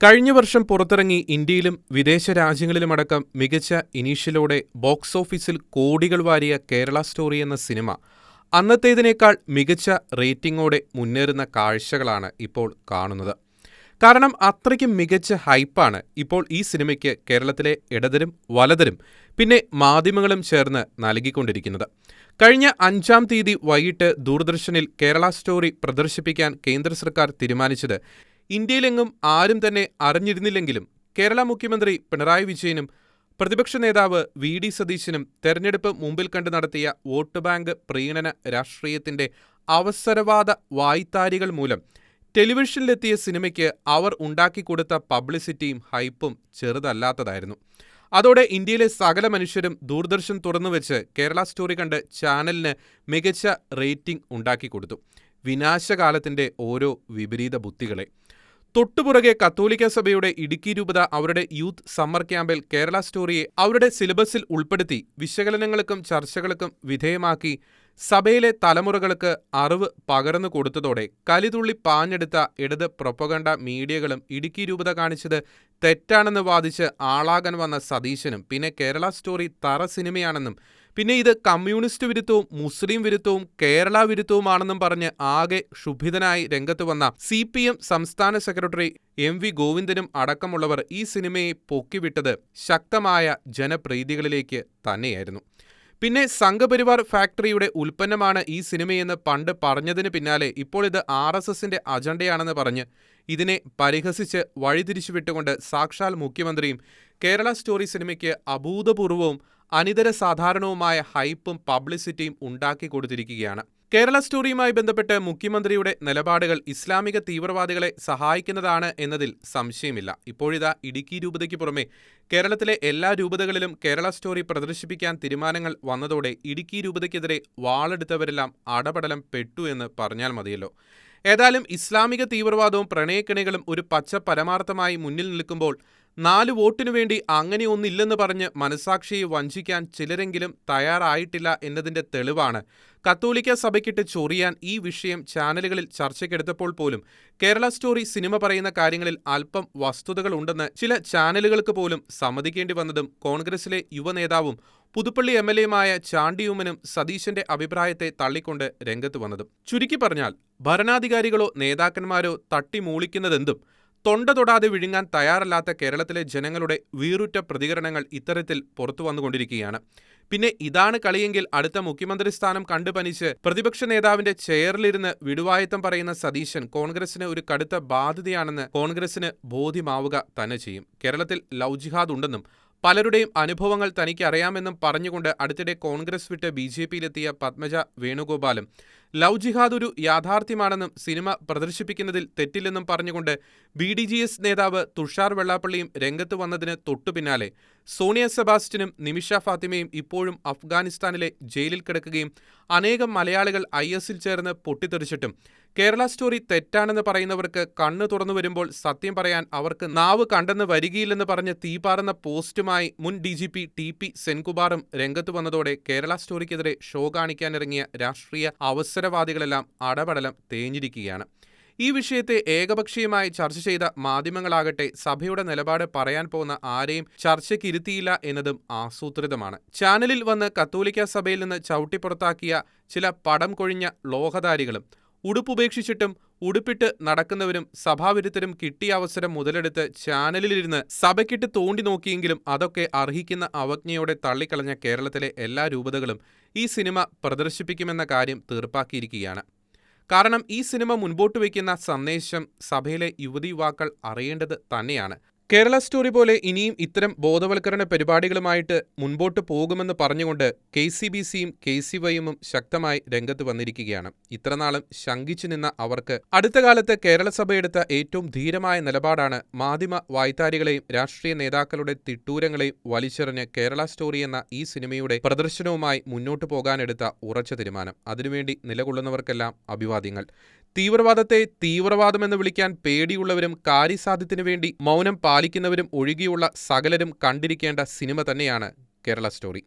കഴിഞ്ഞ വർഷം പുറത്തിറങ്ങി ഇന്ത്യയിലും വിദേശ രാജ്യങ്ങളിലുമടക്കം മികച്ച ഇനീഷ്യലോടെ ബോക്സ് ഓഫീസിൽ കോടികൾ വാരിയ കേരള സ്റ്റോറി എന്ന സിനിമ അന്നത്തേതിനേക്കാൾ മികച്ച റേറ്റിംഗോടെ മുന്നേറുന്ന കാഴ്ചകളാണ് ഇപ്പോൾ കാണുന്നത്. കാരണം അത്രയ്ക്കും മികച്ച ഹൈപ്പാണ് ഇപ്പോൾ ഈ സിനിമയ്ക്ക് കേരളത്തിലെ ഇടതരും വലതരും പിന്നെ മാധ്യമങ്ങളും ചേർന്ന് നൽകിക്കൊണ്ടിരിക്കുന്നത്. കഴിഞ്ഞ 5-ാം തീയതി വൈകിട്ട് ദൂരദർശനിൽ കേരള സ്റ്റോറി പ്രദർശിപ്പിക്കാൻ കേന്ദ്ര സർക്കാർ തീരുമാനിച്ചത് ഇന്ത്യയിലെങ്ങും ആരും തന്നെ അറിഞ്ഞിരുന്നില്ലെങ്കിലും കേരള മുഖ്യമന്ത്രി പിണറായി വിജയനും പ്രതിപക്ഷ നേതാവ് വി.ഡി. സതീശനും തെരഞ്ഞെടുപ്പ് മുമ്പിൽ കണ്ട് നടത്തിയ വോട്ട് ബാങ്ക് പ്രീണന രാഷ്ട്രീയത്തിന്റെ അവസരവാദ വായ്ത്താരികൾ മൂലം ടെലിവിഷനിലെത്തിയ സിനിമയ്ക്ക് അവർ ഉണ്ടാക്കിക്കൊടുത്ത പബ്ലിസിറ്റിയും ഹൈപ്പും ചെറുതല്ലാത്തതായിരുന്നു. അതോടെ ഇന്ത്യയിലെ സകല മനുഷ്യരും ദൂരദർശൻ തുറന്നുവെച്ച് കേരള സ്റ്റോറി കണ്ട് ചാനലിന് മികച്ച റേറ്റിംഗ് ഉണ്ടാക്കിക്കൊടുത്തു. വിനാശകാലത്തിന്റെ ഓരോ വിപരീത ബുദ്ധികളെ. തൊട്ടുപുറകെ കത്തോലിക്ക സഭയുടെ ഇടുക്കി രൂപത അവരുടെ യൂത്ത് സമ്മർ ക്യാമ്പിൽ കേരള സ്റ്റോറിയെ അവരുടെ സിലബസിൽ ഉൾപ്പെടുത്തി വിശകലനങ്ങൾക്കും ചർച്ചകൾക്കും വിധേയമാക്കി സഭയിലെ തലമുറകൾക്ക് അറിവ് പകർന്നു കൊടുത്തതോടെ കലിതുള്ളി പാഞ്ഞെടുത്ത ഇടത് പ്രൊപ്പഗണ്ട മീഡിയകളും ഇടുക്കി രൂപത കാണിച്ചത് തെറ്റാണെന്ന് വാദിച്ച് ആളാകാൻ വന്ന സതീശനും പിന്നെ കേരള സ്റ്റോറി തറ സിനിമയാണെന്നും പിന്നെ ഇത് കമ്മ്യൂണിസ്റ്റ് വിരുദ്ധവും മുസ്ലിം വിരുദ്ധവും കേരള വിരുദ്ധവുമാണെന്നും പറഞ്ഞ് ആകെ ക്ഷുഭിതനായി രംഗത്ത് വന്ന CPM സംസ്ഥാന സെക്രട്ടറി MV ഗോവിന്ദനും അടക്കമുള്ളവർ ഈ സിനിമയെ പൊക്കിവിട്ടത് ശക്തമായ ജനപ്രീതികളിലേക്ക് തന്നെയായിരുന്നു. പിന്നെ സംഘപരിവാർ ഫാക്ടറിയുടെ ഉൽപ്പന്നമാണ് ഈ സിനിമയെന്ന് പണ്ട് പറഞ്ഞതിന് പിന്നാലെ ഇപ്പോൾ ഇത് RSSന്റെ അജണ്ടയാണെന്ന് പറഞ്ഞ് ഇതിനെ പരിഹസിച്ച് വഴിതിരിച്ചുവിട്ടുകൊണ്ട് സാക്ഷാൽ മുഖ്യമന്ത്രിയും കേരള സ്റ്റോറി സിനിമയ്ക്ക് അഭൂതപൂർവവും അനിതര സാധാരണവുമായ ഹൈപ്പും പബ്ലിസിറ്റിയും ഉണ്ടാക്കിക്കൊടുത്തിരിക്കുകയാണ്. കേരള സ്റ്റോറിയുമായി ബന്ധപ്പെട്ട് മുഖ്യമന്ത്രിയുടെ നിലപാടുകൾ ഇസ്ലാമിക തീവ്രവാദികളെ സഹായിക്കുന്നതാണ് എന്നതിൽ സംശയമില്ല. ഇപ്പോഴിതാ ഇടുക്കി രൂപതയ്ക്ക് പുറമെ കേരളത്തിലെ എല്ലാ രൂപതകളിലും കേരള സ്റ്റോറി പ്രദർശിപ്പിക്കാൻ തീരുമാനങ്ങൾ വന്നതോടെ ഇടുക്കി രൂപതയ്ക്കെതിരെ വാളെടുത്തവരെല്ലാം അടപടലം പെട്ടു എന്ന് പറഞ്ഞാൽ മതിയല്ലോ. ഏതായാലും ഇസ്ലാമിക തീവ്രവാദവും പ്രണയക്കിണികളും ഒരു പച്ച പരമാർത്ഥമായി മുന്നിൽ നിൽക്കുമ്പോൾ 4 വോട്ടിനു വേണ്ടി അങ്ങനെയൊന്നില്ലെന്ന് പറഞ്ഞ് മനസാക്ഷിയെ വഞ്ചിക്കാൻ ചിലരെങ്കിലും തയ്യാറായിട്ടില്ല എന്നതിന്റെ തെളിവാണ് കത്തോലിക്ക സഭയ്ക്കിട്ട് ചൊറിയാൻ ഈ വിഷയം ചാനലുകളിൽ ചർച്ചയ്ക്കെടുത്തപ്പോൾ പോലും കേരള സ്റ്റോറി സിനിമ പറയുന്ന കാര്യങ്ങളിൽ അല്പം വസ്തുതകളുണ്ടെന്ന് ചില ചാനലുകൾക്ക് പോലും സമ്മതിക്കേണ്ടി വന്നതും കോൺഗ്രസിലെ യുവനേതാവും പുതുപ്പള്ളി MLAയുമായ ചാണ്ടിയുമ്മനും സതീശന്റെ അഭിപ്രായത്തെ തള്ളിക്കൊണ്ട് രംഗത്ത് വന്നതും. ചുരുക്കി പറഞ്ഞാൽ ഭരണാധികാരികളോ നേതാക്കന്മാരോ തട്ടിമൂളിക്കുന്നതെന്തും തൊണ്ട തൊടാതെ വിഴുങ്ങാൻ തയ്യാറല്ലാത്ത കേരളത്തിലെ ജനങ്ങളുടെ വീറുറ്റ പ്രതികരണങ്ങൾ ഇത്തരത്തിൽ പുറത്തു വന്നുകൊണ്ടിരിക്കുകയാണ്. പിന്നെ ഇതാണ് കളിയെങ്കിൽ അടുത്ത മുഖ്യമന്ത്രി സ്ഥാനം കണ്ടുപനിച്ച് പ്രതിപക്ഷ നേതാവിന്റെ ചെയറിലിരുന്ന് വിടുവായത്തം പറയുന്ന സതീശൻ കോൺഗ്രസിന് ഒരു കടുത്ത ബാധ്യതയാണെന്ന് കോൺഗ്രസിന് ബോധ്യമാവുക തന്നെ ചെയ്യും. കേരളത്തിൽ ലവ് ജിഹാദ് ഉണ്ടെന്നും പലരുടെയും അനുഭവങ്ങൾ തനിക്ക് അറിയാമെന്നും പറഞ്ഞുകൊണ്ട് അടുത്തിടെ കോൺഗ്രസ് വിട്ട് BJPയിലെത്തിയ പത്മജ വേണുഗോപാലും ലവ് ജിഹാദ് ഒരു യാഥാർത്ഥ്യമാണെന്നും സിനിമ പ്രദർശിപ്പിക്കുന്നതിൽ തെറ്റില്ലെന്നും പറഞ്ഞുകൊണ്ട് BDGS നേതാവ് തുഷാർ വെള്ളാപ്പള്ളിയും രംഗത്ത് വന്നതിന് തൊട്ടുപിന്നാലെ സോണിയ സെബാസ്റ്റ്യനും നിമിഷ ഫാത്തിമയും ഇപ്പോഴും അഫ്ഗാനിസ്ഥാനിലെ ജയിലിൽ കിടക്കുകയും അനേകം മലയാളികൾ ISൽ ചേർന്ന് പൊട്ടിത്തെറിച്ചിട്ടും കേരള സ്റ്റോറി തെറ്റാണെന്ന് പറയുന്നവർക്ക് കണ്ണു തുറന്നു വരുമ്പോൾ സത്യം പറയാൻ അവർക്ക് നാവ് കണ്ടെന്ന് വരികയില്ലെന്ന് പറഞ്ഞ് തീപാറുന്ന പോസ്റ്റുമായി മുൻ DGP TP സെൻകുമാറും രംഗത്ത് വന്നതോടെ കേരള സ്റ്റോറിക്കെതിരെ ഷോ കാണിക്കാനിറങ്ങിയ രാഷ്ട്രീയ അവസരവാദികളെല്ലാം അടപടലം തേഞ്ഞിരിക്കുകയാണ്. ഈ വിഷയത്തെ ഏകപക്ഷീയമായി ചർച്ച ചെയ്ത മാധ്യമങ്ങളാകട്ടെ സഭയുടെ നിലപാട് പറയാൻ പോകുന്ന ആരെയും ചർച്ചയ്ക്കിരുത്തിയില്ല എന്നതും ആസൂത്രിതമാണ്. ചാനലിൽ വന്ന് കത്തോലിക്ക സഭയിൽ നിന്ന് ചവിട്ടിപ്പുറത്താക്കിയ ചില പടം കൊഴിഞ്ഞ ലോഹധാരികളും ഉടുപ്പുപേക്ഷിച്ചിട്ടും ഉടുപ്പിട്ട് നടക്കുന്നവരും സഭാവിരുദ്ധരും കിട്ടിയ അവസരം മുതലെടുത്ത് ചാനലിലിരുന്ന് സഭയ്ക്കിട്ട് തോണ്ടി നോക്കിയെങ്കിലും അതൊക്കെ അർഹിക്കുന്ന അവജ്ഞയോടെ തള്ളിക്കളഞ്ഞ കേരളത്തിലെ എല്ലാ രൂപതകളും ഈ സിനിമ പ്രദർശിപ്പിക്കുമെന്ന കാര്യം തീർപ്പാക്കിയിരിക്കുകയാണ്. കാരണം ഈ സിനിമ മുൻപോട്ട് വയ്ക്കുന്ന സന്ദേശം സഭയിലെ യുവതീ-യുവാക്കൾ അറിയേണ്ടത് തന്നെയാണ്. കേരള സ്റ്റോറി പോലെ ഇനിയും ഇത്തരം ബോധവൽക്കരണ പരിപാടികളുമായിട്ട് മുൻപോട്ട് പോകുമെന്ന് പറഞ്ഞുകൊണ്ട് KCBCയും KCYയും ശക്തമായി രംഗത്ത് വന്നിരിക്കുകയാണ്. ഇത്രനാളും ശങ്കിച്ചു നിന്ന അവർക്ക് അടുത്ത കാലത്ത് കേരള സഭ എടുത്ത ഏറ്റവും ധീരമായ നിലപാടാണ് മാധ്യമ വായ്ത്താരികളെയും രാഷ്ട്രീയ നേതാക്കളുടെ തിട്ടൂരങ്ങളെയും വലിച്ചെറിഞ്ഞ് കേരള സ്റ്റോറി എന്ന ഈ സിനിമയുടെ പ്രദർശനവുമായി മുന്നോട്ട് പോകാനെടുത്ത ഉറച്ച തീരുമാനം. അതിനുവേണ്ടി നിലകൊള്ളുന്നവർക്കെല്ലാം അഭിവാദ്യങ്ങൾ. തീവ്രവാദത്തെ തീവ്രവാദമെന്ന് വിളിക്കാൻ പേടിയുള്ളവരും കാര്യസാധ്യത്തിനു വേണ്ടി മൗനം പാലിക്കുന്നവരും ഒഴികെയുള്ള സകലരും കണ്ടിരിക്കേണ്ട സിനിമ തന്നെയാണ് കേരള സ്റ്റോറി.